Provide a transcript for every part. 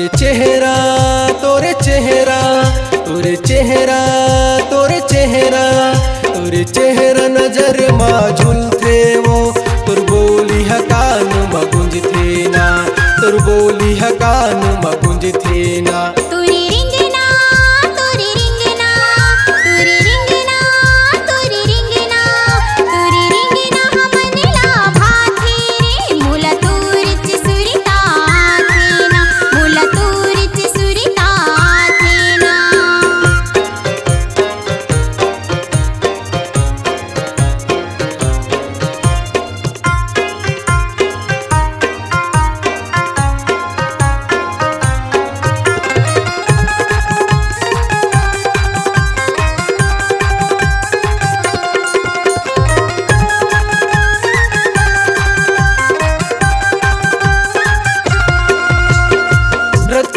तोरे चेहरा तोरे चेहरा तोरे चेहरा तोरे चेहरा तोरे चेहरा नजर मा झुलथे वो तोर बोली ह कान मा गुंजथे ना तोर बोली ह कान मा गुंजथे ना तोरी रिंगना तोरी रिंगना तोरी रिंगना तोरी रिंगना तोरी रिंगना हमनला भाथे रे मुला तोरिच सुरिता थेना मुला तोरिच सुरिता थेना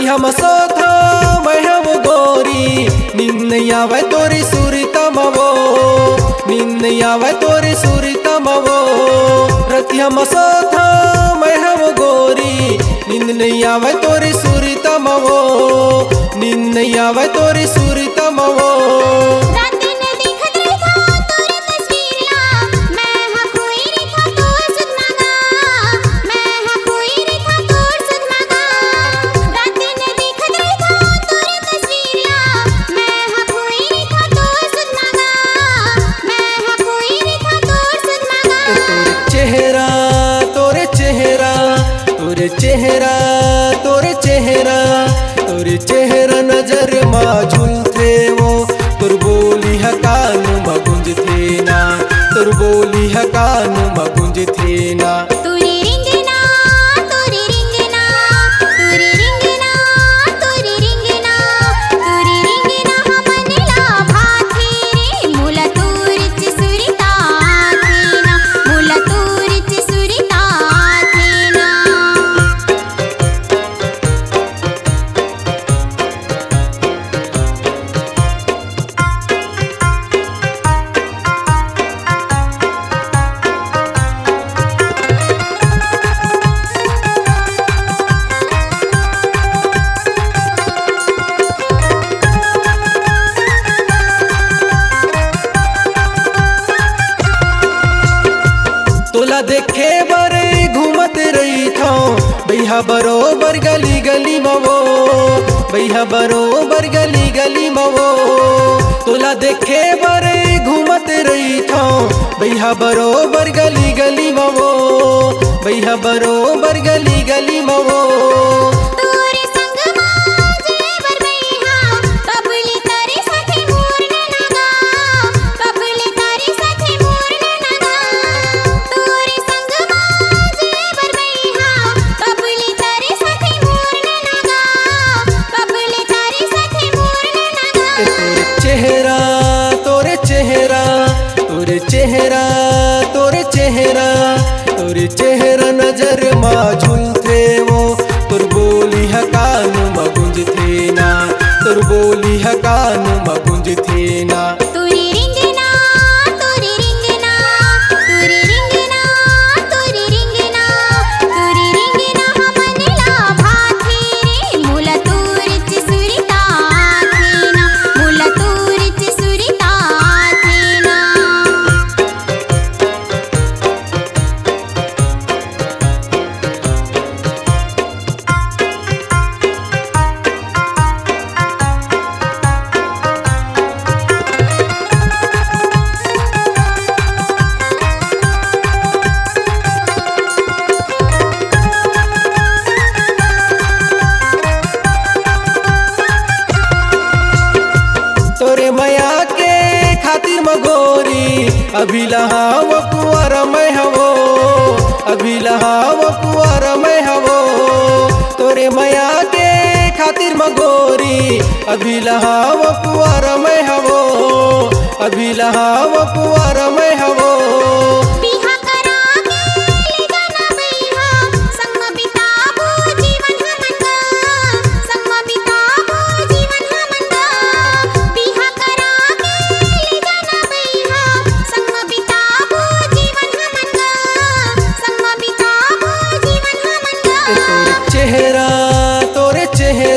हम सोथा मैं हम गोरी निन्नया वै तोरी सुरिता मवो निन्नया वै तोरी सुरिता मवो रति हम सोथा मैं हम गोरी निन्नया वै तोरी सुरिता मवो निन्नया वै तोरी सुरिता मवो चेहरा तोरे चेहरा तोरे चेहरा तोरे चेहरा तोरे चेहरा नजर मा झुलथे वो तोर बोली ह कान मा गुंजथे ना तोर बोली ह कान मा गुंजथे ना तोरी रिंगना तोरी रिंगना तोरी रिंगना तोरी रिंगना तोरी रिंगना हमनला भाथे रे मुला तोरिच सुरिता थेना मुला तोरिच सुरिता थेना तोला देखे बर घूमत रही था भैया बरोबर गली गली मवो भैया बरोबर गली गली मवो तोला देखे बर घूमत रही था भैया बरोबर गली गली मवो भैया बरोबर गली गली मवो तोरे संग माजे बरबैहा बबली तारे साथे मोरन नगा बबली तारे साथे मोरन नगा तोरे संग माजे बरबैहा बबली तारे साथे मोरन नगा बबली तारे साथे मोरन नगा तोरे चेहरा तोरे चेहरा तोरे चेहरा तोरे चेहरा तोरे चेहरा नजर मा झुलथे वो तोर बोली ह कान मा गुंजथे ना तोर बोली ह कान मा गुंजथे ना तोरी रिंगना तोरी रिंगना तोरी रिंगना तोरी रिंगना तोरी रिंगना हमनला भाथे रे मुला तोरिच सुरिता थेना मुला तोरिच सुरिता थेना तोरे माया के खातिर मगोरी अभी लहाव कुंवर मैं हवो अभी लहाव कुंवर मैं हवो तोरे माया के खातिर मगोरी अभी लहाव कुंवर मैं हवो अभी लहाव कुंवर मैं हवो बिहा करा के ले जाना बैहा संग बिताबो जीवन हमनगा संग बिताबो जीवन हमनगा बिहा करा के ले जाना बैहा संग बिताबो जीवन हमनगा संग बिताबो जीवन हमनगा तोरे चेहरा तोरे चेहरा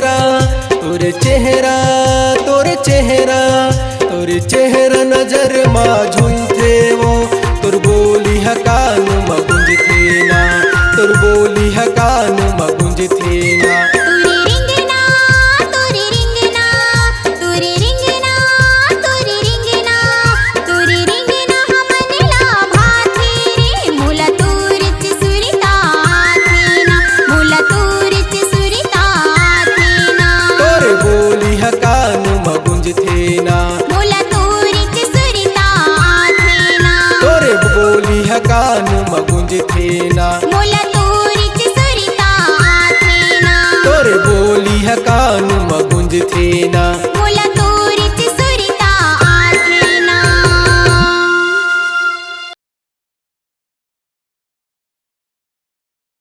थे ना मोला तोरिच सुरिता थे ना तोरे बोली है कान मगुंज थे ना मोला तोरिच सुरिता थे ना तोरे बोली है कान मगुंज थे ना मोला